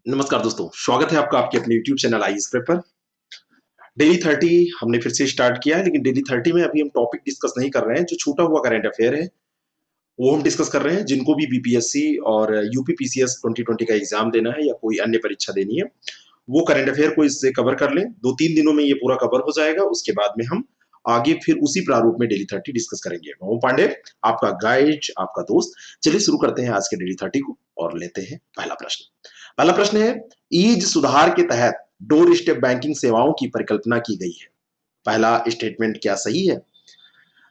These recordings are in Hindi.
नमस्कार दोस्तों, स्वागत है आपका आपके अपने यूट्यूब चैनल आई स्क्रिप्ट पर। डेली 30 हमने फिर से स्टार्ट किया है, लेकिन डेली 30 में अभी हम टॉपिक डिस्कस नहीं कर रहे हैं। जो छूटा हुआ करंट अफेयर है वो हम डिस्कस कर रहे हैं। जिनको भी बीपीएससी और यूपी पीसीएस 2020 का एग्जाम देना है या कोई अन्य परीक्षा देनी है, वो करंट अफेयर को इससे कवर कर लें। 2-3 दिनों में ये पूरा कवर हो जाएगा। उसके बाद में हम आगे फिर उसी प्रारूप में डेली 30 डिस्कस करेंगे। मैं हूं पांडे, आपका गाइड, आपका दोस्त। चलिए शुरू करते हैं आज के डेली 30 को और लेते हैं पहला प्रश्न। पहला प्रश्न है, ईज सुधार के तहत डोर स्टेप बैंकिंग सेवाओं की परिकल्पना की गई है। पहला स्टेटमेंट क्या सही है?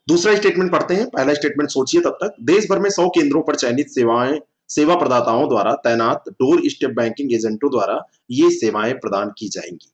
दूसरा स्टेटमेंट पढ़ते हैं। पहला स्टेटमेंट सोचिए तब तक। देश भर में 100 केंद्रों पर चयनित सेवा प्रदाताओं द्वारा तैनात डोर स्टेप बैंकिंग एजेंटों द्वारा ये सेवाएं प्रदान की जाएंगी।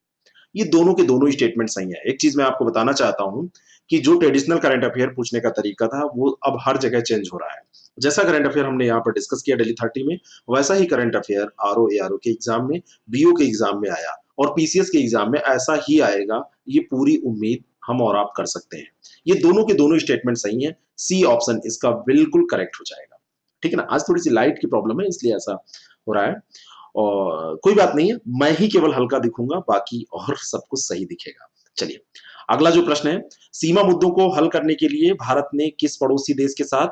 ये दोनों के दोनों स्टेटमेंट सही है। एक चीज मैं आपको बताना चाहता हूं कि जो ट्रेडिशनल करंट अफेयर पूछने का तरीका था वो अब हर जगह चेंज हो रहा है। जैसा करंट अफेयर हमने यहाँ पर डिस्कस किया डेली 30 में, वैसा ही करंट अफेयर आरओ एआरओ के एग्जाम में, बीओ के एग्जाम में आया और पीसीएस के एग्जाम में ऐसा ही आएगा। ये पूरी उम्मीद हम और आप कर सकते हैं। ये दोनों के दोनों स्टेटमेंट सही है। सी ऑप्शन इसका बिल्कुल करेक्ट हो जाएगा। ठीक है ना। आज थोड़ी सी लाइट की प्रॉब्लम है इसलिए ऐसा हो रहा है, और कोई बात नहीं है। मैं ही केवल हल्का दिखूंगा, बाकी और सब कुछ सही दिखेगा। चलिए अगला जो प्रश्न है, सीमा मुद्दों को हल करने के लिए भारत ने किस पड़ोसी देश के साथ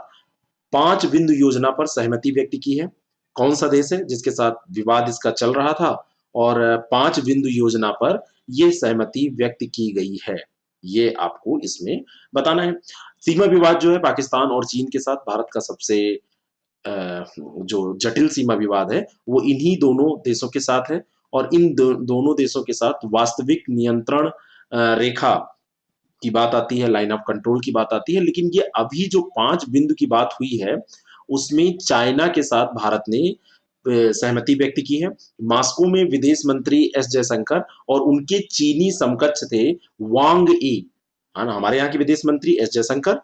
5 बिंदु योजना पर सहमति व्यक्त की है? कौन सा देश है जिसके साथ विवाद इसका चल रहा था और 5 बिंदु योजना पर यह सहमति व्यक्त की गई है? ये आपको इसमें बताना है। सीमा विवाद जो है पाकिस्तान और चीन के साथ भारत का सबसे जो जटिल सीमा विवाद है वो इन्हीं दोनों देशों के साथ है। और इन दोनों देशों के साथ वास्तविक नियंत्रण रेखा की बात आती है, लाइन ऑफ कंट्रोल की बात आती है। लेकिन ये अभी जो 5 बिंदु की बात हुई है उसमें चाइना के साथ भारत ने सहमति व्यक्त की है। मास्को में विदेश मंत्री एस जयशंकर और उनके चीनी समकक्ष थे वांग ई, है ना, हमारे यहाँ के विदेश मंत्री एस जयशंकर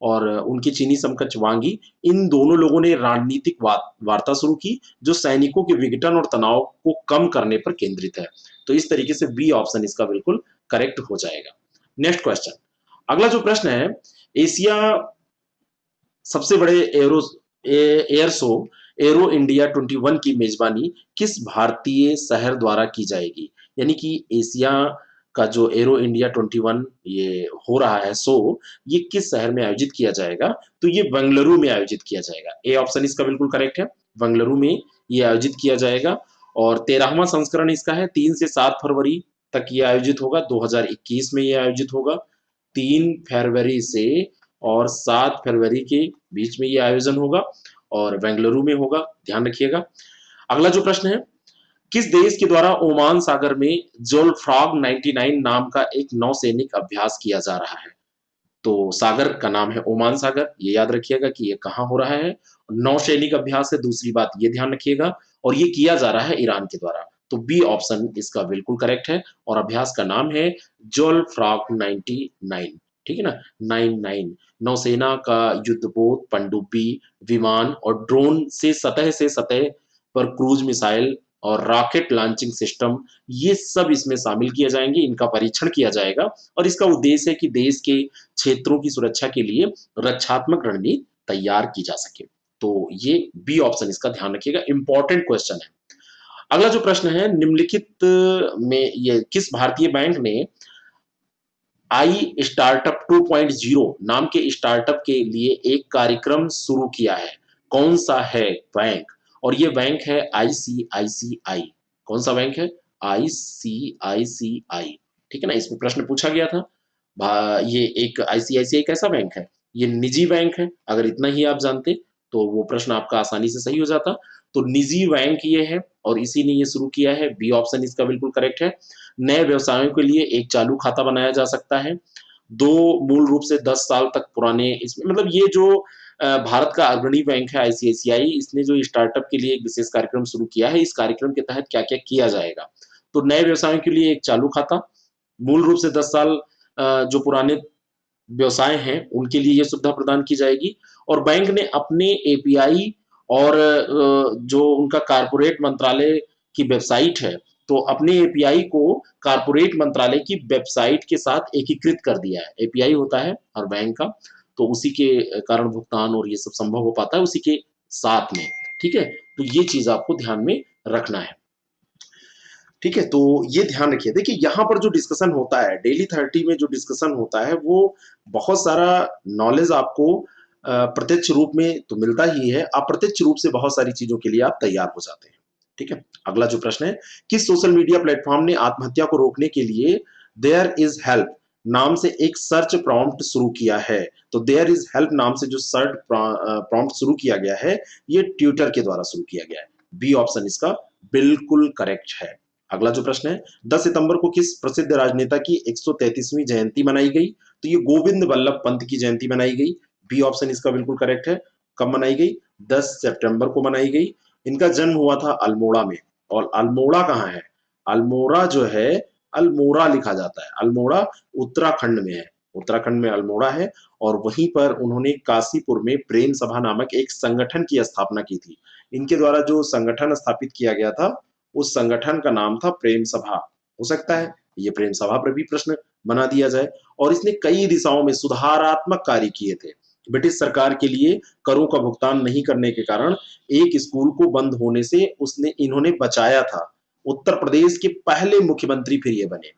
और उनके चीनी समकक्ष वांग ई, इन दोनों लोगों ने रणनीतिक वार्ता शुरू की जो सैनिकों के विघटन और तनाव को कम करने पर केंद्रित है। तो इस तरीके से बी ऑप्शन इसका बिल्कुल करेक्ट हो जाएगा। Next question. अगला जो प्रश्न है, एशिया सबसे बड़े एयर शो एरो इंडिया 21 की मेजबानी किस भारतीय शहर द्वारा की जाएगी? यानी कि एशिया का जो एरो इंडिया 21 ये हो रहा है शो, ये किस शहर में आयोजित किया जाएगा? तो ये बेंगलुरु में आयोजित किया जाएगा। ए ऑप्शन इसका बिल्कुल करेक्ट है। बेंगलुरु में ये आयोजित किया जाएगा और 13वां संस्करण इसका है। 3 से 7 फरवरी तक ये आयोजित होगा। 2021 में ये आयोजित होगा। 3 फरवरी से और 7 फरवरी के बीच में ये आयोजन होगा और बेंगलुरु में होगा, ध्यान रखिएगा। अगला जो प्रश्न है, किस देश के द्वारा ओमान सागर में जोलफ्रॉग 99 नाम का एक नौसैनिक अभ्यास किया जा रहा है? तो सागर का नाम है ओमान सागर, ये याद रखिएगा कि ये कहाँ हो रहा है। नौसैनिक अभ्यास है, दूसरी बात ये ध्यान रखिएगा, और ये किया जा रहा है ईरान के द्वारा। तो बी ऑप्शन इसका बिल्कुल करेक्ट है और अभ्यास का नाम है जोल फ्रॉग 99। ठीक है ना, 99। नौसेना का युद्धपोत, पनडुब्बी, विमान और ड्रोन से सतह पर क्रूज मिसाइल और रॉकेट लॉन्चिंग सिस्टम, ये सब इसमें शामिल किए जाएंगे। इनका परीक्षण किया जाएगा और इसका उद्देश्य है कि देश के क्षेत्रों की सुरक्षा के लिए रक्षात्मक रणनीति तैयार की जा सके। तो ये बी ऑप्शन इसका ध्यान रखिएगा, इंपॉर्टेंट क्वेश्चन है। अगला जो प्रश्न है, निम्नलिखित में ये किस भारतीय बैंक ने आई स्टार्टअप 2.0 नाम के स्टार्टअप के लिए एक कार्यक्रम शुरू किया है? कौन सा है बैंक? और ये बैंक है आईसीआईसीआई। कौन सा बैंक है? आईसीआईसीआई। ठीक है ना, इसमें प्रश्न पूछा गया था। ये एक आईसीआईसीआई कैसा बैंक है? ये निजी बैंक है। अगर इतना ही आप जानते तो वो प्रश्न आपका आसानी से सही हो जाता। तो निजी बैंक ये है और इसी ने ये शुरू किया है। बी ऑप्शन इसका बिल्कुल करेक्ट है। नए व्यवसायों के लिए एक चालू खाता बनाया जा सकता है। दो मूल रूप से 10 साल तक पुराने इसमें, मतलब ये जो भारत का अग्रणी बैंक है आईसीआईसीआई, इसने जो स्टार्टअप के लिए एक विशेष कार्यक्रम शुरू किया है। इस कार्यक्रम के तहत क्या क्या किया जाएगा? तो नए व्यवसायों के लिए एक चालू खाता, मूल रूप से 10 साल जो पुराने व्यवसाय हैं उनके लिए ये सुविधा प्रदान की जाएगी। और बैंक ने अपने एपीआई और जो उनका कारपोरेट मंत्रालय की वेबसाइट है, तो अपने एपीआई को कारपोरेट मंत्रालय की वेबसाइट के साथ एकीकृत कर दिया है। एपीआई होता है हर बैंक का, तो उसी के कारण भुगतान और ये सब संभव हो पाता है उसी के साथ में। ठीक है, तो ये चीज आपको ध्यान में रखना है। ठीक है, तो ये ध्यान रखिए। देखिए यहाँ पर जो डिस्कशन होता है डेली 30 में, जो डिस्कशन होता है वो बहुत सारा नॉलेज आपको प्रत्यक्ष रूप में तो मिलता ही है, अप्रत्यक्ष रूप से बहुत सारी चीजों के लिए आप तैयार हो जाते हैं। ठीक है, अगला जो प्रश्न है, किस सोशल मीडिया प्लेटफॉर्म ने आत्महत्या को रोकने के लिए देयर इज हेल्प नाम से एक सर्च प्रॉम्प्ट शुरू किया है? तो देयर इज हेल्प नाम से जो सर्च प्रॉम्प्ट शुरू किया गया है, ये ट्विटर के द्वारा शुरू किया गया है। बी ऑप्शन इसका बिल्कुल करेक्ट है। अगला जो प्रश्न है, 10 सितंबर को किस प्रसिद्ध राजनेता की 133वीं जयंती मनाई गई? तो ये गोविंद वल्लभ पंत की जयंती मनाई गई। बी ऑप्शन इसका बिल्कुल करेक्ट है। कब मनाई गई? 10 सितंबर को मनाई गई। इनका जन्म हुआ था अल्मोड़ा में। और अल्मोड़ा कहाँ है? अल्मोड़ा जो है, अल्मोड़ा लिखा जाता है, अल्मोड़ा उत्तराखंड में है। उत्तराखंड में अल्मोड़ा है। और वहीं पर उन्होंने काशीपुर में प्रेम सभा नामक एक संगठन की स्थापना की थी। इनके द्वारा जो संगठन स्थापित किया गया था, उस संगठन का नाम था प्रेम सभा। हो सकता है ये प्रेम सभा पर भी प्रश्न बना दिया जाए। और इसने कई दिशाओं में सुधारात्मक कार्य किए थे। ब्रिटिश सरकार के लिए करों का भुगतान नहीं करने के कारण एक स्कूल को बंद होने से उसने इन्होंने बचाया था। उत्तर प्रदेश के पहले मुख्यमंत्री फिर ये बने।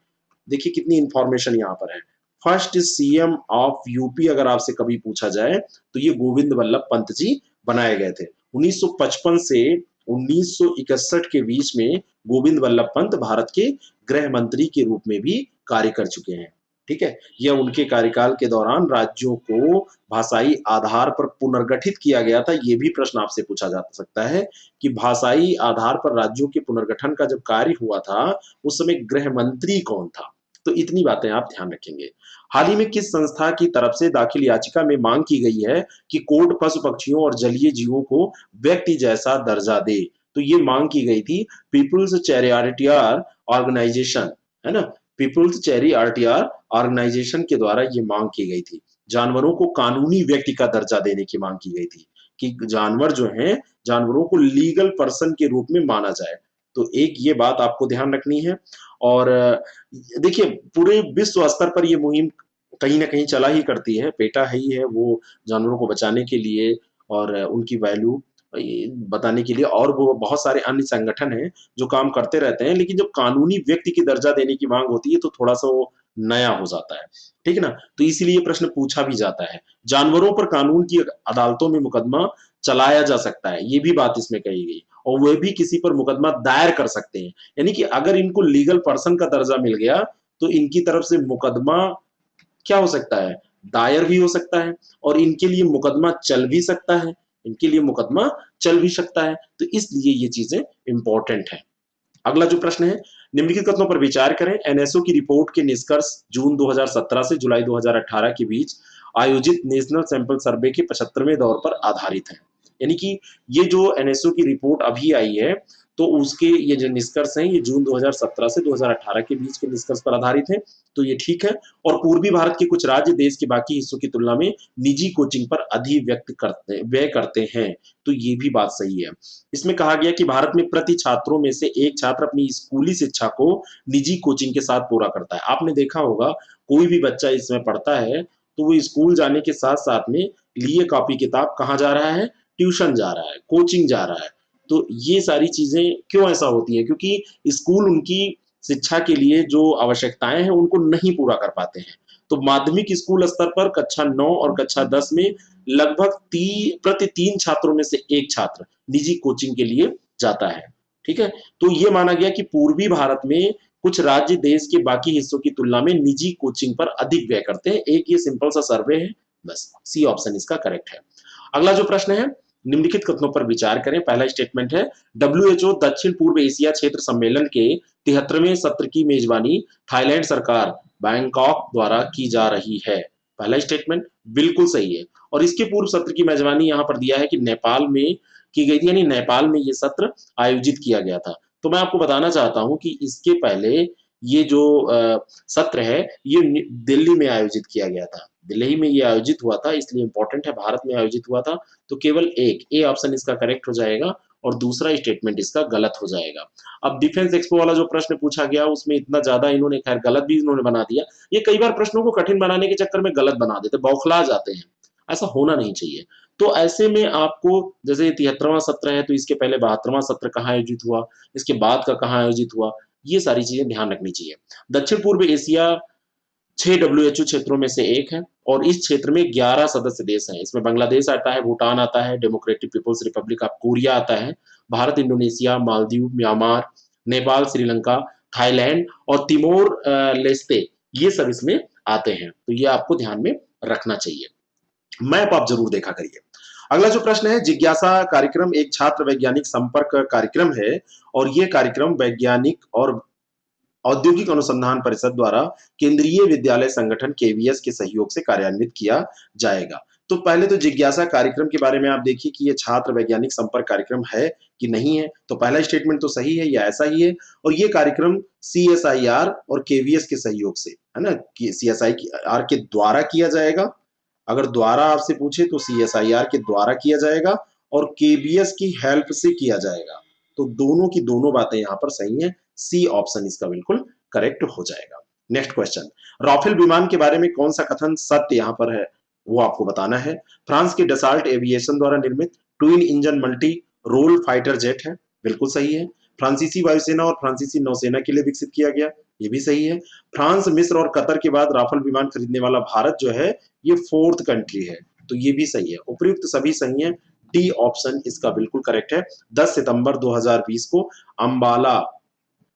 देखिए कितनी इंफॉर्मेशन यहाँ पर है। फर्स्ट सीएम ऑफ यूपी अगर आपसे कभी पूछा जाए तो ये गोविंद वल्लभ पंत जी बनाए गए थे। 1955 से 1961 के बीच में गोविंद वल्लभ पंत भारत के गृह मंत्री के रूप में भी कार्य कर चुके हैं। ठीक है, यह उनके कार्यकाल के दौरान राज्यों को भाषाई आधार पर पुनर्गठित किया गया था। यह भी प्रश्न आपसे पूछा जा सकता है कि भाषाई आधार पर राज्यों के पुनर्गठन का जब कार्य हुआ था, उस समय गृह मंत्री कौन था? तो इतनी बातें आप ध्यान रखेंगे। हाल ही में किस संस्था की तरफ से दाखिल याचिका में मांग की गई है कि कोर्ट पशु पक्षियों और जलीय जीवों को व्यक्ति जैसा दर्जा दे? तो ये मांग की गई थी पीपुल्स चैरिटियर ऑर्गेनाइजेशन, है ना, पीपुल्स चैरिटियर ऑर्गेनाइजेशन के द्वारा ये मांग की गई थी। जानवरों को कानूनी व्यक्ति का दर्जा देने की मांग की गई थी कि जानवर जो हैं, जानवरों को लीगल पर्सन के रूप में माना जाए। तो एक ये बात आपको ध्यान रखनी है। और देखिए पूरे विश्व स्तर पर ये मुहिम कहीं ना कहीं चला ही करती है। पेटा है ही है वो जानवरों को बचाने के लिए और उनकी वैल्यू बताने के लिए। और वो बहुत सारे अन्य संगठन हैं जो काम करते रहते हैं। लेकिन जब कानूनी व्यक्ति की दर्जा देने की मांग होती है तो थोड़ा सा वो नया हो जाता है। ठीक है ना, तो इसीलिए प्रश्न पूछा भी जाता है। जानवरों पर कानून की अदालतों में मुकदमा चलाया जा सकता है, ये भी बात इसमें कही गई। और वे भी किसी पर मुकदमा दायर कर सकते हैं। यानी कि अगर इनको लीगल पर्सन का दर्जा मिल गया तो इनकी तरफ से मुकदमा क्या हो सकता है? दायर भी हो सकता है। और इनके लिए मुकदमा चल भी सकता है। इनके लिए मुकदमा चल भी सकता है। तो इसलिए ये चीजें इंपॉर्टेंट है। अगला जो प्रश्न है, निम्नलिखित कथनों पर विचार करें। एनएसओ की रिपोर्ट के निष्कर्ष जून 2017 से जुलाई 2018 के बीच आयोजित नेशनल सैंपल सर्वे के 75वें दौर पर आधारित है। यानी कि ये जो एनएसओ की रिपोर्ट अभी आई है, तो उसके ये जो निष्कर्ष हैं, ये जून 2017 से 2018 के बीच के निष्कर्ष पर आधारित है। तो ये ठीक है। और पूर्वी भारत के कुछ राज्य देश के बाकी हिस्सों की तुलना में निजी कोचिंग पर अधिक व्यय करते हैं। तो ये भी बात सही है। इसमें कहा गया कि भारत में प्रति छात्रों में से एक छात्र अपनी स्कूली शिक्षा को निजी कोचिंग के साथ पूरा करता है। आपने देखा होगा कोई भी बच्चा इसमें पढ़ता है तो वो स्कूल जाने के साथ साथ में लिए कॉपी किताब कहाँ जा रहा है? ट्यूशन जा रहा है, कोचिंग जा रहा है। तो ये सारी चीजें क्यों ऐसा होती है? क्योंकि स्कूल उनकी शिक्षा के लिए जो आवश्यकताएं हैं उनको नहीं पूरा कर पाते हैं। तो माध्यमिक स्कूल स्तर पर कक्षा 9 और कक्षा 10 में लगभग प्रति 3 छात्रों में से एक छात्र निजी कोचिंग के लिए जाता है। ठीक है, तो ये माना गया कि पूर्वी भारत में कुछ राज्य देश के बाकी हिस्सों की तुलना में निजी कोचिंग पर अधिक व्यय करते हैं। एक ये सिंपल सा सर्वे है। बस सी ऑप्शन इसका करेक्ट है। अगला जो प्रश्न है, निम्नलिखित कथनों पर विचार करें। पहला स्टेटमेंट है, डब्ल्यूएचओ दक्षिण पूर्व एशिया क्षेत्र सम्मेलन के 73वें सत्र की मेजबानी थाईलैंड सरकार बैंकॉक द्वारा की जा रही है। पहला स्टेटमेंट बिल्कुल सही है। और इसके पूर्व सत्र की मेजबानी यहाँ पर दिया है कि नेपाल में की गई थी, यानी नेपाल में ये सत्र आयोजित किया गया था। तो मैं आपको बताना चाहता हूं कि इसके पहले ये जो सत्र है ये दिल्ली में आयोजित किया गया था। दिल्ली में ये आयोजित हुआ था, इसलिए इंपॉर्टेंट है, भारत में आयोजित हुआ था। तो केवल एक ए ऑप्शन इसका करेक्ट हो जाएगा और दूसरा स्टेटमेंट इसका गलत हो जाएगा। अब डिफेंस एक्सपो वाला जो प्रश्न पूछा गया उसमें इतना ज्यादा इन्होंने खैर गलत भी इन्होंने बना दिया। ये कई बार प्रश्नों को कठिन बनाने के चक्कर में गलत बना देते, बौखला जाते हैं। ऐसा होना नहीं चाहिए। तो ऐसे में आपको जैसे 73वां सत्र है तो इसके पहले 72वां सत्र कहाँ आयोजित हुआ, इसके बाद का कहाँ आयोजित हुआ, ये सारी चीजें ध्यान रखनी चाहिए। दक्षिण पूर्व एशिया 6 डब्ल्यूएचओ क्षेत्रों में से एक है और इस क्षेत्र में 11 सदस्य देश हैं। इसमें बांग्लादेश आता है, भूटान आता है, Democratic People's Republic of Korea आता है, Bharat, Indonesia, Maldives, Myanmar, Nepal, Sri Lanka, Thailand और तिमोर लेस्ते, ये सब इसमें आते हैं। तो ये आपको ध्यान में रखना चाहिए। मैप आप जरूर देखा करिए। अगला जो प्रश्न है, जिज्ञासा कार्यक्रम एक छात्र वैज्ञानिक संपर्क कार्यक्रम है और ये कार्यक्रम वैज्ञानिक और औद्योगिक अनुसंधान परिषद द्वारा केंद्रीय विद्यालय संगठन केवीएस के सहयोग से कार्यान्वित किया जाएगा। तो पहले तो जिज्ञासा कार्यक्रम के बारे में आप देखिए कि ये छात्र वैज्ञानिक संपर्क कार्यक्रम है कि नहीं है। तो पहला स्टेटमेंट तो सही है, या ऐसा ही है। और ये कार्यक्रम सीएसआईआर और केवीएस के सहयोग से, है ना, कि सीएसआईआर के द्वारा किया जाएगा। अगर द्वारा आपसे पूछे तो सीएसआईआर के द्वारा किया जाएगा और केबीएस की हेल्प से किया जाएगा। तो दोनों की दोनों बातें यहां पर सही हैं। सी ऑप्शन इसका बिल्कुल करेक्ट हो जाएगा। नेक्स्ट क्वेश्चन, राफेल विमान के बारे में कौन सा कथन सत्य यहां पर है, वो आपको बताना है। फ्रांस के डसाल्ट एविएशन द्वारा निर्मित twin engine multi role fighter jet है, बिल्कुल सही है। फ्रांसीसी वायुसेना और फ्रांसीसी नौसेना के लिए विकसित किया गया, ये भी सही है। फ्रांस, मिस्र और कतर के बाद राफेल विमान खरीदने वाला भारत जो है ये 4th कंट्री है, तो ये भी सही है। उपयुक्त सभी सही है। डी ऑप्शन इसका बिल्कुल करेक्ट है। 10 सितंबर 2020 को अंबाला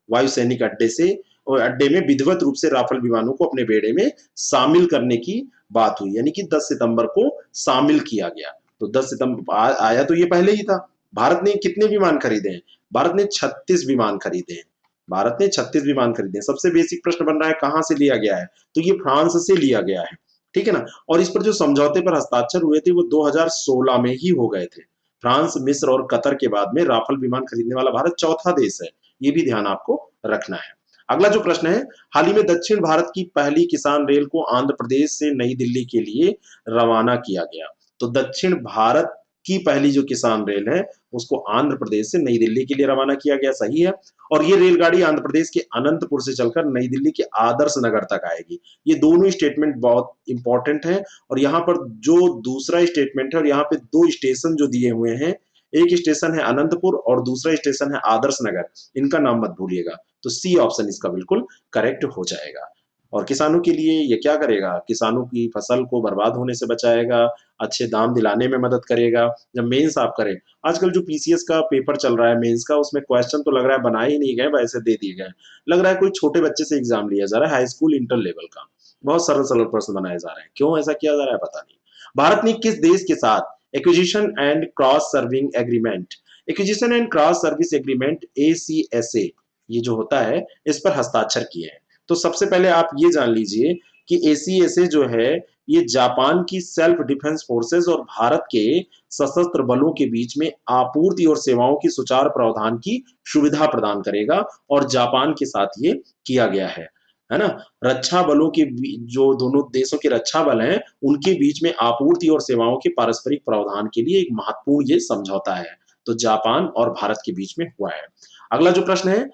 वायुसैनिक अड्डे में विधिवत रूप से राफेल विमानों को अपने बेड़े में शामिल करने की बात हुई, यानी कि 10 सितंबर को शामिल किया गया। तो 10 सितंबर आया तो ये पहले ही था। भारत ने कितने विमान खरीदे हैं? भारत ने 36 विमान खरीदे हैं। भारत ने 36 विमान खरीदे हैं। सबसे बेसिक प्रश्न बन रहा है कहां से लिया गया है, तो ये फ्रांस से लिया गया है, ठीक है ना। और इस पर जो समझौते पर हस्ताक्षर हुए थे वो 2016 में ही हो गए थे। फ्रांस, मिस्र और कतर के बाद में राफेल विमान खरीदने वाला भारत चौथा देश है, ये भी ध्यान आपको रखना है। अगला जो प्रश्न है, हाल ही में दक्षिण भारत की पहली किसान रेल को आंध्र प्रदेश से नई दिल्ली के लिए रवाना किया गया। तो दक्षिण भारत की पहली जो किसान रेल है उसको आंध्र प्रदेश से नई दिल्ली के लिए रवाना किया गया, सही है। और ये रेलगाड़ी आंध्र प्रदेश के अनंतपुर से चलकर नई दिल्ली के आदर्श नगर तक आएगी। ये दोनों स्टेटमेंट बहुत इंपॉर्टेंट है। और यहाँ पर जो दूसरा स्टेटमेंट है और यहाँ पे 2 स्टेशन जो दिए हुए हैं, एक स्टेशन है अनंतपुर और दूसरा स्टेशन है आदर्श नगर, इनका नाम मत भूलिएगा। तो सी ऑप्शन इसका बिल्कुल करेक्ट हो जाएगा। और किसानों के लिए ये क्या करेगा, किसानों की फसल को बर्बाद होने से बचाएगा, अच्छे दाम दिलाने में मदद करेगा। जब मेंस आप करें, आजकल जो पीसीएस का पेपर चल रहा है मेंस का, उसमें क्वेश्चन तो लग रहा है बनाए ही नहीं गए, वैसे दे दिए गए। लग रहा है कोई छोटे बच्चे से एग्जाम लिया जा रहा है, हाई स्कूल इंटर लेवल का। बहुत सरल सरल प्रश्न बनाए जा रहे हैं, क्यों ऐसा किया जा रहा है पता नहीं। भारत ने किस देश के साथ acquisition and cross serving agreement, acquisition and cross service agreement ACSA, ये जो होता है इस पर हस्ताक्षर किए हैं? तो सबसे पहले आप ये जान लीजिए कि एसीएसए जो है ये जापान की सेल्फ डिफेंस फोर्सेस और भारत के सशस्त्र बलों के बीच में आपूर्ति और सेवाओं की सुचारू प्रावधान की सुविधा प्रदान करेगा और जापान के साथ ये किया गया है ना। रक्षा बलों के जो दोनों देशों के रक्षा बल हैं उनके बीच में आपूर्ति और सेवाओं के पारस्परिक प्रावधान के लिए एक महत्वपूर्ण ये समझौता है। तो जापान और भारत के बीच में हुआ है। अगला जो प्रश्न है,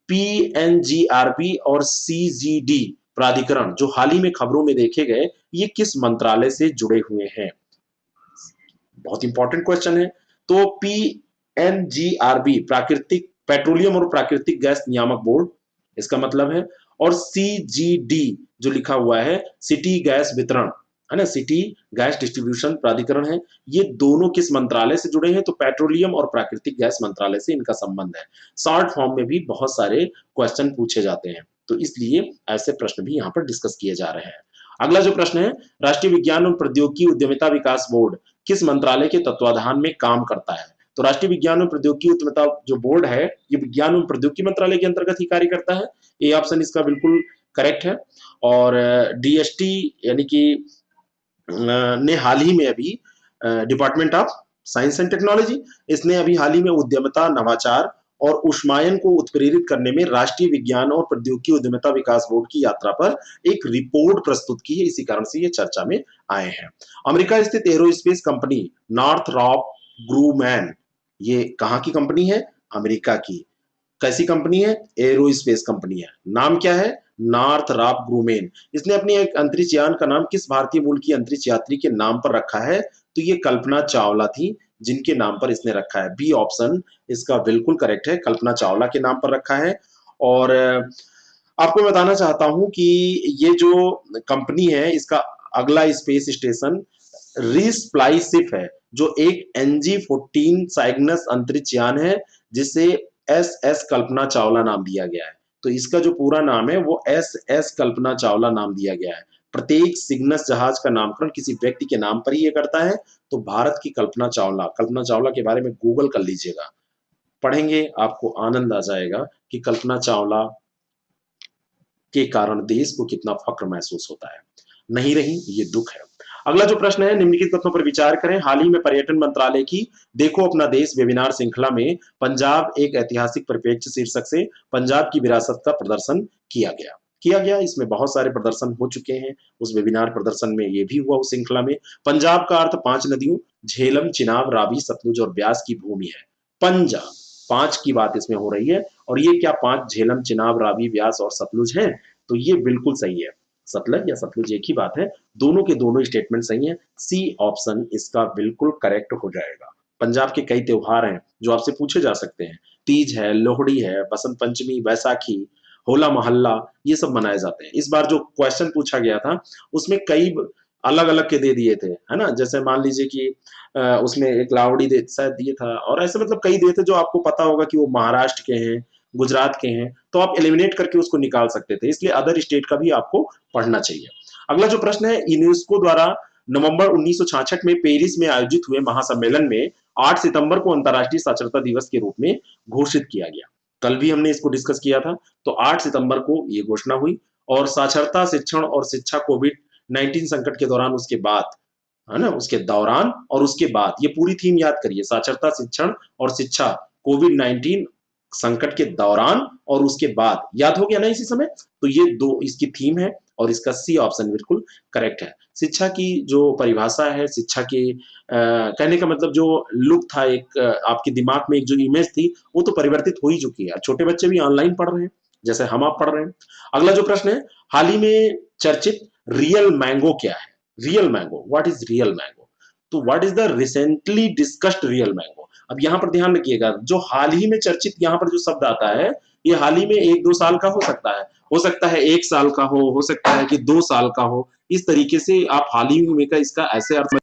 पीएनजीआरबी और सीजीडी प्राधिकरण जो हाल ही में खबरों में देखे गए, ये किस मंत्रालय से जुड़े हुए हैं? बहुत इंपॉर्टेंट क्वेश्चन है। तो पीएनजीआरबी प्राकृतिक पेट्रोलियम और प्राकृतिक गैस नियामक बोर्ड इसका मतलब है। और सीजीडी जो लिखा हुआ है सिटी गैस वितरण, है ना, सिटी गैस डिस्ट्रीब्यूशन प्राधिकरण है। ये दोनों किस मंत्रालय से जुड़े हैं? तो पेट्रोलियम और प्राकृतिक गैस मंत्रालय से इनका संबंध है। शॉर्ट फॉर्म में भी बहुत सारे क्वेश्चन पूछे जाते हैं, तो इसलिए ऐसे प्रश्न भी यहाँ पर डिस्कस किए जा रहे हैं। अगला जो प्रश्न है, राष्ट्रीय विज्ञान और प्रौद्योगिकी उद्यमिता विकास बोर्ड किस मंत्रालय के तत्वाधान में काम करता है? तो राष्ट्रीय विज्ञान और प्रौद्योगिकी उद्यमिता जो बोर्ड है ये विज्ञान और प्रौद्योगिकी मंत्रालय के अंतर्गत ही कार्य करता है। ए ऑप्शन इसका बिल्कुल करेक्ट है। और डीएसटी यानी कि ने हाल ही में अभी department of science and technology, इसने अभी हाल ही में उद्यमिता, नवाचार और उष्मायन को उत्प्रेरित करने में राष्ट्रीय विज्ञान और प्रौद्योगिकी उद्यमिता विकास बोर्ड की यात्रा पर एक रिपोर्ट प्रस्तुत की है। इसी कारण से ये चर्चा में आए हैं। अमेरिका स्थित एरोस्पेस कंपनी नॉर्थरॉप ग्रूमैन, ये कहां की कंपनी है? अमेरिका की। कैसी कंपनी है? एरोस्पेस कंपनी है। नाम क्या है? नॉर्थरॉप ग्रूमेन। इसने अपनी एक अंतरिक्ष यान का नाम किस भारतीय मूल की अंतरिक्ष यात्री के नाम पर रखा है? तो ये कल्पना चावला थी जिनके नाम पर इसने रखा है। बी ऑप्शन इसका बिल्कुल करेक्ट है, कल्पना चावला के नाम पर रखा है। और आपको बताना चाहता हूं कि ये जो कंपनी है इसका अगला स्पेस स्टेशन रिस्प्लाइसिफ है, जो एक NG-14 साइग्नस अंतरिक्ष यान है जिसे SS कल्पना चावला नाम दिया गया है। तो इसका जो पूरा नाम है वो SS कल्पना चावला नाम दिया गया है। प्रत्येक सिग्नस जहाज का नामकरण किसी व्यक्ति के नाम पर ही ये करता है। तो भारत की कल्पना चावला के बारे में गूगल कर लीजिएगा, पढ़ेंगे आपको आनंद आ जाएगा कि कल्पना चावला के कारण देश को कितना फक्र महसूस होता है। नहीं रही, ये दुख है। अगला जो प्रश्न है, निम्नलिखित कथनों पर विचार करें। हाल ही में पर्यटन मंत्रालय की देखो अपना देश वेबिनार श्रृंखला में पंजाब एक ऐतिहासिक परिप्रेक्ष्य शीर्षक से पंजाब की विरासत का प्रदर्शन किया गया। इसमें बहुत सारे प्रदर्शन हो चुके हैं। उस वेबिनार प्रदर्शन में ये भी हुआ उस श्रृंखला में। पंजाब का अर्थ 5 नदियों झेलम, चिनाब, रावी, सतलुज और ब्यास की भूमि है। पंजाब, 5 की बात इसमें हो रही है। और ये क्या 5 झेलम, चिनाब, रावी, ब्यास और सतलुज है? तो ये बिल्कुल सही है। सतलज या सतलुज एक ही बात है। दोनों के दोनों स्टेटमेंट सही है। सी ऑप्शन इसका बिल्कुल करेक्ट हो जाएगा। पंजाब के कई त्योहार हैं जो आपसे पूछे जा सकते हैं। तीज है, लोहड़ी है, बसंत पंचमी, बैसाखी, होला मोहल्ला, ये सब मनाए जाते हैं। इस बार जो क्वेश्चन पूछा गया था उसमें कई अलग अलग के दे दिए थे, है ना। जैसे मान लीजिए कि उसमें एक लावड़ी दे शायद दिए था, और ऐसे मतलब कई दिए थे जो आपको पता होगा कि वो महाराष्ट्र के हैं, गुजरात के हैं, तो आप एलिमिनेट करके उसको निकाल सकते थे। इसलिए अदर स्टेट का भी आपको पढ़ना चाहिए। अगला जो प्रश्न है, यूनेस्को द्वारा नवंबर 1966 में पेरिस में आयोजित हुए महासम्मेलन में 8 सितंबर को अंतर्राष्ट्रीय साक्षरता दिवस के रूप में घोषित किया गया। कल भी हमने इसको डिस्कस किया था। तो 8 सितंबर को ये घोषणा हुई। और साक्षरता, शिक्षण और शिक्षा कोविड-19 संकट के दौरान, उसके बाद, है ना, उसके दौरान और उसके बाद, ये पूरी थीम याद करिए। साक्षरता, शिक्षण और शिक्षा कोविड-19 संकट के दौरान और उसके बाद, याद हो गया ना इसी समय। तो ये दो इसकी थीम है और इसका सी ऑप्शन बिल्कुल करेक्ट है। शिक्षा की जो परिभाषा है, शिक्षा के कहने का मतलब जो लुक था, एक आपके दिमाग में एक जो इमेज थी, वो तो परिवर्तित हो ही चुकी है। छोटे बच्चे भी ऑनलाइन पढ़ रहे हैं जैसे हम आप पढ़ रहे हैं। अगला जो प्रश्न है, हाल ही में चर्चित रियल मैंगो क्या है? Real mango, what is real mango? तो what is the recently discussed real mango? अब यहां पर ध्यान रखिएगा, जो हाल ही में चर्चित यहां पर जो शब्द आता है, ये हाल ही में 1-2 साल का हो सकता है 1 साल का हो सकता है कि 2 साल का हो। इस तरीके से आप हाल ही में का इसका ऐसे अर्थ,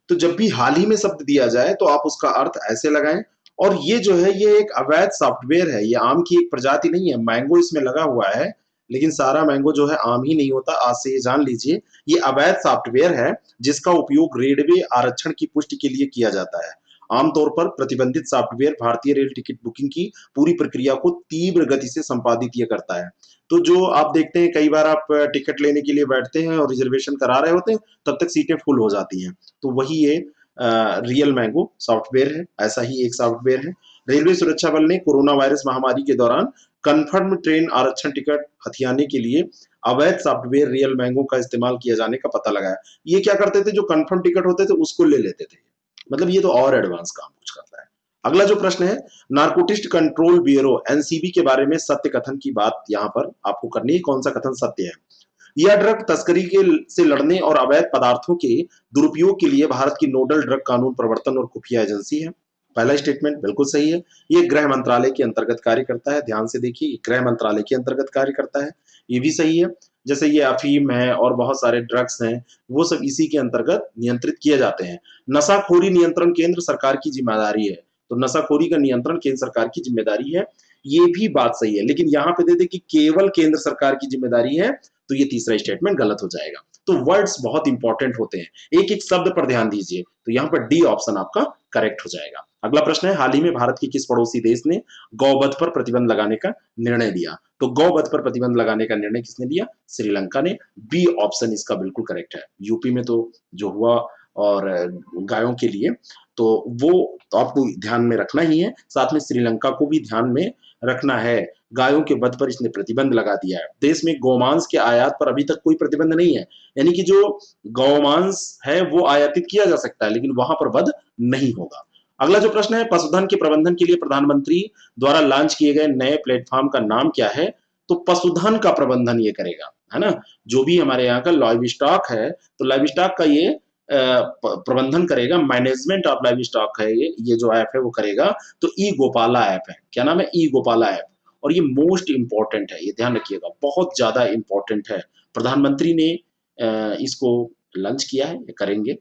तो जब भी हाल ही में शब्द दिया जाए तो आप उसका अर्थ ऐसे लगाएं। और ये जो है ये एक अवैध सॉफ्टवेयर है, ये आम की एक प्रजाति नहीं है। मैंगो इसमें लगा हुआ है, लेकिन सारा मैंगो जो है आम ही नहीं होता। आज से ये जान लीजिए, ये अवैध सॉफ्टवेयर है जिसका उपयोग रेलवे आरक्षण की पुष्टि के लिए किया जाता है। आमतौर पर प्रतिबंधित सॉफ्टवेयर भारतीय रेल टिकट बुकिंग की पूरी प्रक्रिया को तीव्र गति से संपादित ये करता है। तो जो आप देखते हैं, कई बार आप टिकट लेने के लिए बैठते हैं और रिजर्वेशन करा रहे होते हैं, तब तक सीटें फुल हो जाती हैं। तो वही ये रियल मैंगो सॉफ्टवेयर है, ऐसा ही एक सॉफ्टवेयर है। रेलवे सुरक्षा बल ने कोरोना वायरस महामारी के दौरान कन्फर्म ट्रेन आरक्षण टिकट हथियाने के लिए अवैध सॉफ्टवेयर रियल मैंगो का इस्तेमाल किया जाने का पता लगाया। ये क्या करते थे, जो कन्फर्म टिकट होते थे उसको ले लेते थे। मतलब ये तो और एडवांस काम कुछ करता है। अगला जो प्रश्न है, नारकोटिक्स कंट्रोल ब्यूरो एनसीबी के बारे में सत्य कथन की बात यहां पर आपको करनी है। कौन सा कथन सत्य है? यह ड्रग तस्करी के से लड़ने और अवैध पदार्थों के दुरुपयोग के लिए भारत की नोडल ड्रग कानून प्रवर्तन और खुफिया एजेंसी है। पहला स्टेटमेंट बिल्कुल सही है। ये गृह मंत्रालय के अंतर्गत कार्य करता है। ध्यान से देखिए, गृह मंत्रालय के अंतर्गत कार्य करता है, ये भी सही है। जैसे ये अफीम है और बहुत सारे ड्रग्स हैं, वो सब इसी के अंतर्गत नियंत्रित किए जाते हैं। नशाखोरी नियंत्रण केंद्र सरकार की जिम्मेदारी है। तो नशाखोरी का नियंत्रण केंद्र सरकार की जिम्मेदारी है, ये भी बात सही है। लेकिन यहाँ पे दे दे कि केवल केंद्र सरकार की जिम्मेदारी है, तो ये तीसरा स्टेटमेंट गलत हो जाएगा। तो वर्ड्स बहुत इंपॉर्टेंट होते हैं, एक एक शब्द पर ध्यान दीजिए। तो यहाँ पर डी ऑप्शन आपका करेक्ट हो जाएगा। अगला प्रश्न है, हाल ही में भारत के किस पड़ोसी देश ने गौवध पर प्रतिबंध लगाने का निर्णय लिया? तो गौवध पर प्रतिबंध लगाने का निर्णय किसने लिया? श्रीलंका ने। बी ऑप्शन इसका बिल्कुल करेक्ट है। यूपी में तो जो हुआ और गायों के लिए, तो वो तो आपको ध्यान में रखना ही है। साथ में श्रीलंका को भी ध्यान में रखना है। गायों के वध पर इसने प्रतिबंध लगा दिया है। देश में गौमांस के आयात पर अभी तक कोई प्रतिबंध नहीं है, यानी कि जो गौमांस है वो आयातित किया जा सकता है, लेकिन वहां पर वध नहीं होगा। अगला जो प्रश्न है, पशुधन के प्रबंधन के लिए प्रधानमंत्री द्वारा लॉन्च किए गए नए प्लेटफॉर्म का नाम क्या है? तो पशुधन का प्रबंधन ये करेगा, है ना। जो भी हमारे यहाँ का लाइव स्टॉक है, तो लाइव स्टॉक का ये प्रबंधन करेगा। मैनेजमेंट ऑफ लाइव स्टॉक है ये जो ऐप है वो करेगा। तो ई गोपाला ऐप है, क्या नाम है? ई गोपाला ऐप। और ये मोस्ट इंपॉर्टेंट है, ये ध्यान रखिएगा, बहुत ज्यादा इंपॉर्टेंट है। प्रधानमंत्री ने इसको लॉन्च किया है, करेंगे,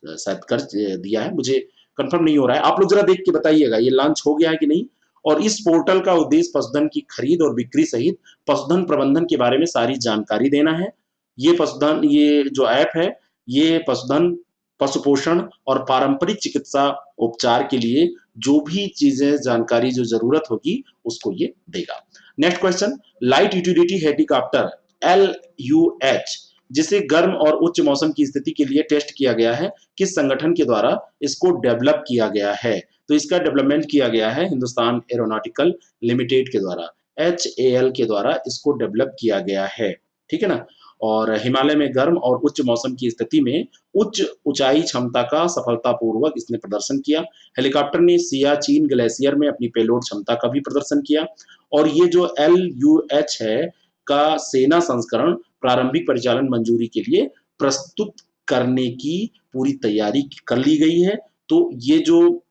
शायद कर दिया है, मुझे कंफर्म नहीं हो रहा है, आप लोग जरा देख के बताइएगा ये लॉन्च हो गया है कि नहीं। और इस पोर्टल का उद्देश्य पशुधन की खरीद और बिक्री सहित पशुधन प्रबंधन के बारे में सारी जानकारी देना है। ये पशुधन, ये जो ऐप है, ये पशुधन, पशुपोषण और पारंपरिक चिकित्सा उपचार के लिए जो भी चीजें, जानकारी जो जरूरत होगी उसको ये देगा। Next question, light utility helicopter LUH, जिसे गर्म और उच्च मौसम की स्थिति के लिए टेस्ट किया गया है, किस संगठन के द्वारा इसको डेवलप किया गया है? तो इसका डेवलपमेंट किया गया है हिंदुस्तान एरोनॉटिकल लिमिटेड के द्वारा, HAL के द्वारा इसको डेवलप किया गया है, ठीक है ना। और हिमालय में गर्म और उच्च मौसम की स्थिति में उच्च ऊंचाई क्षमता का सफलतापूर्वक इसने प्रदर्शन किया। हेलीकॉप्टर ने सियाचिन ग्लेशियर में अपनी पेलोड क्षमता का भी प्रदर्शन किया। और ये जो LUH है का सेना संस्करण प्रारंभिक परिचालन मंजूरी के लिए प्रस्तुत करने की पूरी तैयारी कर ली गई है। तो ये जो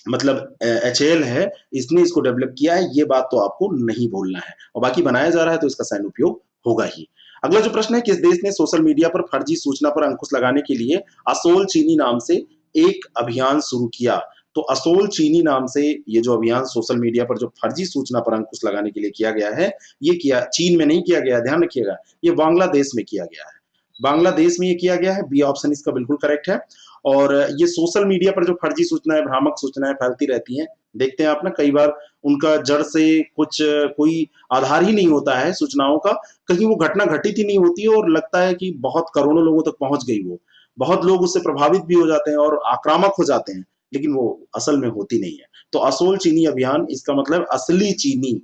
मतलब HAL है, इसने इसको डेवलप किया है, ये बात तो आपको नहीं भूलना है। और बाकी बनाया जा रहा है तो इसका सैन्य उपयोग होगा ही। अगला जो प्रश्न है, किस देश ने सोशल मीडिया पर फर्जी सूचना पर अंकुश लगाने के लिए असोल चीनी नाम से एक अभियान शुरू किया? तो असोल चीनी नाम से ये जो अभियान सोशल मीडिया पर जो फर्जी सूचना पर अंकुश लगाने के लिए किया गया है, ये किया चीन में नहीं किया गया, ध्यान रखिएगा, ये बांग्लादेश में किया गया है। बांग्लादेश में ये किया गया है, बी ऑप्शन इसका बिल्कुल करेक्ट है। और ये सोशल मीडिया पर जो फर्जी सूचनाएं, भ्रामक सूचनाएं फैलती रहती हैं, देखते हैं आप ना, कई बार उनका जड़ से कुछ कोई आधार ही नहीं होता है सूचनाओं का, कहीं वो घटना घटित ही नहीं होती है और लगता है कि बहुत करोड़ों लोगों तक पहुंच गई वो, बहुत लोग उससे प्रभावित भी हो जाते हैं और आक्रामक हो जाते हैं, लेकिन वो असल में होती नहीं है। तो असोल चीनी अभियान, इसका मतलब असली चीनी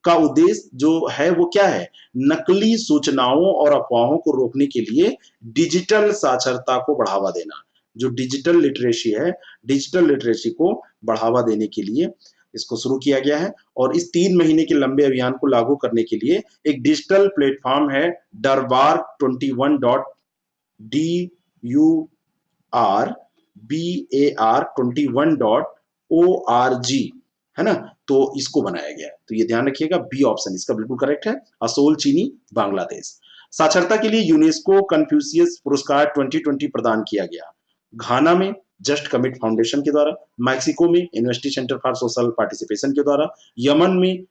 का उद्देश्य जो है वो क्या है? नकली सूचनाओं और अफवाहों को रोकने के लिए डिजिटल साक्षरता को बढ़ावा देना। जो डिजिटल लिटरेसी है, डिजिटल लिटरेसी को बढ़ावा देने के लिए इसको शुरू किया गया है। और इस 3 महीने के लंबे अभियान को लागू करने के लिए एक डिजिटल प्लेटफॉर्म है, दरबार 21.DURBAR21.org, है ना। तो इसको बनाया गया है, तो ये ध्यान रखिएगा, बी ऑप्शन इसका बिल्कुल करेक्ट है, असोल चीनी, बांग्लादेश। साक्षरता के लिए यूनेस्को कन्फ्यूशियस पुरस्कार 2020 प्रदान किया गया। घाना में जस्ट कमिट फाउंडेशन के द्वारा, मैक्सिको में university centre for social participation के द्वारा, यमन में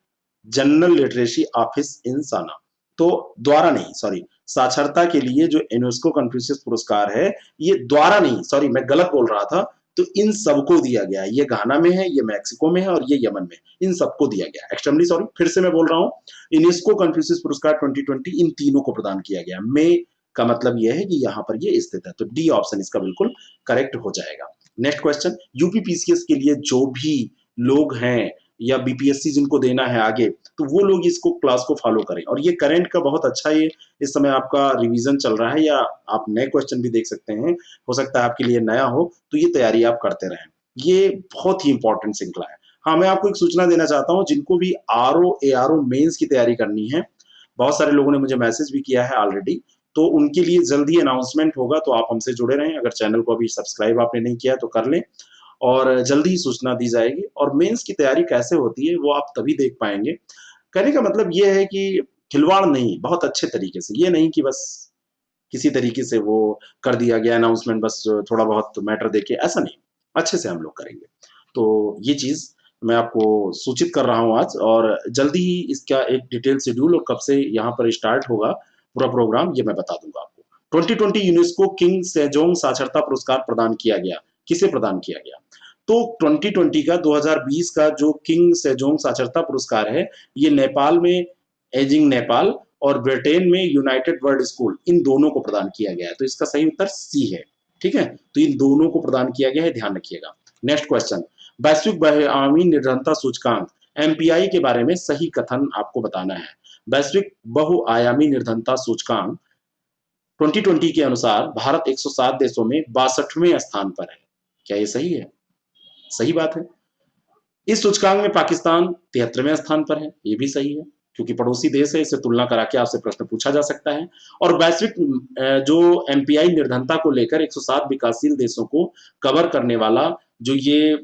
जनरल लिटरेसी ऑफिस इन साना, तो द्वारा नहीं, सॉरी, साक्षरता के लिए जो यूनेस्को कन्फ्यूशियस पुरस्कार है, ये द्वारा नहीं, सॉरी मैं गलत बोल रहा था, तो इन सबको दिया गया है। ये घाना में है, ये मैक्सिको में है और ये यमन में, इन सबको दिया गया। एक्सट्रीमली सॉरी, फिर से मैं बोल रहा हूँ, यूनेस्को कन्फ्यूशियस पुरस्कार 2020 इन तीनों को प्रदान किया गया। में का मतलब यह है कि यहां पर ये स्थित है, तो डी ऑप्शन इसका बिल्कुल करेक्ट हो जाएगा। नेक्स्ट क्वेश्चन, यूपीपीसीएस के लिए जो भी लोग हैं या बीपीएससी जिनको देना है आगे, तो वो लोग इसको क्लास को फॉलो करें। और ये करंट का बहुत अच्छा, ये इस समय आपका रिवीजन चल रहा है, या आप नए क्वेश्चन भी देख सकते हैं, हो सकता है आपके लिए नया हो, तो ये तैयारी आप करते रहें, ये बहुत ही इंपॉर्टेंट श्रृंखला है। हाँ, मैं आपको एक सूचना देना चाहता हूँ, जिनको भी आरओ एआरओ मेंस की तैयारी करनी है, बहुत सारे लोगों ने मुझे मैसेज भी किया है ऑलरेडी, तो उनके लिए जल्दी अनाउंसमेंट होगा, तो आप हमसे जुड़े रहें। अगर चैनल को अभी सब्सक्राइब आपने नहीं किया तो कर लें, और जल्दी ही सूचना दी जाएगी। और मेंस की तैयारी कैसे होती है वो आप तभी देख पाएंगे। कहने का मतलब ये है कि खिलवाड़ नहीं, बहुत अच्छे तरीके से, ये नहीं कि बस किसी तरीके से वो कर दिया गया अनाउंसमेंट, बस थोड़ा बहुत मैटर देके, ऐसा नहीं, अच्छे से हम लोग करेंगे। तो ये चीज मैं आपको सूचित कर रहा हूँ आज, और जल्दी ही इसका एक डिटेल शेड्यूल और कब से यहाँ पर स्टार्ट होगा पूरा प्रोग्राम, ये मैं बता दूंगा आपको। 2020 यूनेस्को किंग सेजोंग साक्षरता पुरस्कार प्रदान किया गया, किसे प्रदान किया गया? तो 2020 का 2020 का जो किंग सेजोंग साक्षरता पुरस्कार है, ये नेपाल में एजिंग नेपाल और ब्रिटेन में यूनाइटेड वर्ल्ड स्कूल, इन दोनों को प्रदान किया गया है। तो इसका सही उत्तर सी है, ठीक है, तो इन दोनों को प्रदान किया गया है, ध्यान रखिएगा। नेक्स्ट क्वेश्चन, वैश्विक बहुआयामी निर्धनता सूचकांक एमपीआई के बारे में सही कथन आपको बताना है। वैश्विक बहुआयामी निर्धनता सूचकांक 2020 के अनुसार भारत 107 देशों में 62वें स्थान पर है। क्या ये सही है? सही बात है। इस सूचकांक में पाकिस्तान 73वें स्थान पर है, ये भी सही है, क्योंकि पड़ोसी देश है, इससे तुलना करा के आपसे प्रश्न पूछा जा सकता है। और वैश्विक जो एमपीआई निर्धनता को लेकर 107 विकासशील देशों को कवर करने वाला जो ये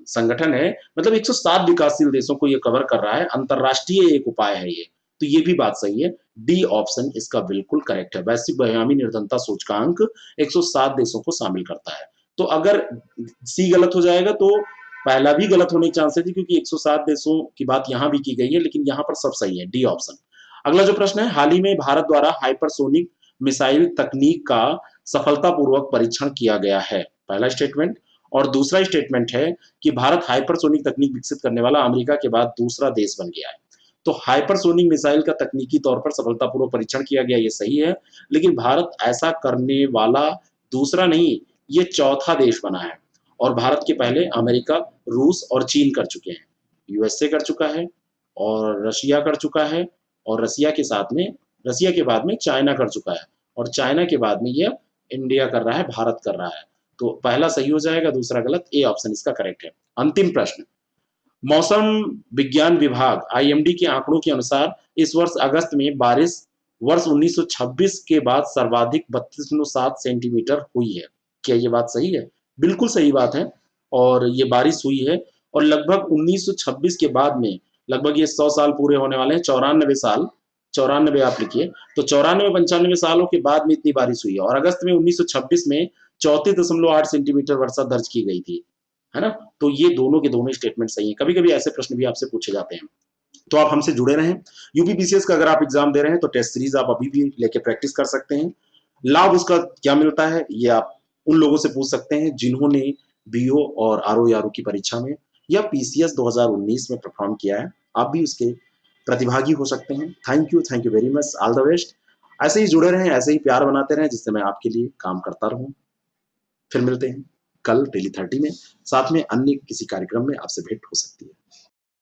संगठन है, मतलब 107 विकासशील देशों को ये कवर कर रहा है, अंतरराष्ट्रीय एक उपाय है ये। तो ये भी बात सही है, डी ऑप्शन इसका बिल्कुल करेक्ट है। वैश्विक बेईमानी निर्धनता सूचकांक 107 देशों को शामिल करता है। तो अगर सी गलत हो जाएगा तो पहला भी गलत होने के चांसेस है, क्योंकि 107 देशों की बात यहां भी की गई है, लेकिन यहां पर सब सही है, डी ऑप्शन। अगला जो प्रश्न है, हाल ही में भारत द्वारा हाइपरसोनिक मिसाइल तकनीक का सफलतापूर्वक परीक्षण किया गया है, पहला स्टेटमेंट। और दूसरा स्टेटमेंट है कि भारत हाइपरसोनिक तकनीक विकसित करने वाला अमेरिका के बाद दूसरा देश बन गया है। तो हाइपरसोनिक मिसाइल का तकनीकी तौर पर सफलतापूर्वक परीक्षण किया गया, ये सही है, लेकिन भारत ऐसा करने वाला दूसरा नहीं, ये चौथा देश बना है। और भारत के पहले अमेरिका, रूस और चीन कर चुके हैं, यूएसए कर चुका है, और रशिया कर चुका है, और रसिया के बाद में चाइना कर चुका है, और चाइना के बाद में ये इंडिया कर रहा है, भारत कर रहा है। तो पहला सही हो जाएगा, दूसरा गलत, ए ऑप्शन इसका करेक्ट है। अंतिम प्रश्न, मौसम विज्ञान विभाग आईएमडी के आंकड़ों के अनुसार इस वर्ष अगस्त में बारिश वर्ष 1926 के बाद सर्वाधिक 32.7 सेंटीमीटर हुई है, क्या ये बात सही है? बिल्कुल सही बात है, और ये बारिश हुई है। और लगभग 1926 के बाद में लगभग ये 100 साल पूरे होने वाले हैं, 94 साल, 94 आप लिखिए, तो 94-95 सालों के बाद में इतनी बारिश हुई है। और अगस्त में 1926 में 34.8 सेंटीमीटर वर्षा दर्ज की गई थी, है ना? तो ये दोनों के दोनों स्टेटमेंट सही हैं। कभी कभी ऐसे प्रश्न भी आपसे पूछे जाते हैं। तो आप हमसे जुड़े रहें। यूपीपीसीएस का अगर आप एग्जाम दे रहे हैं तो टेस्ट सीरीज आप अभी भी लेके प्रैक्टिस कर सकते हैं। लाभ उसका क्या मिलता है ये आप उन लोगों से पूछ सकते हैं जिन्होंने बीओ और आरओ की परीक्षा में या पीसीएस 2019 में परफॉर्म किया है, आप भी उसके प्रतिभागी हो सकते हैं। Thank you very much, all the best. ऐसे ही जुड़े रहें, ऐसे ही प्यार बनाते रहें, जिससे मैं आपके लिए काम करता रहूं। फिर मिलते हैं कल डेली 30 में, साथ में अन्य किसी कार्यक्रम में आपसे भेंट हो सकती है।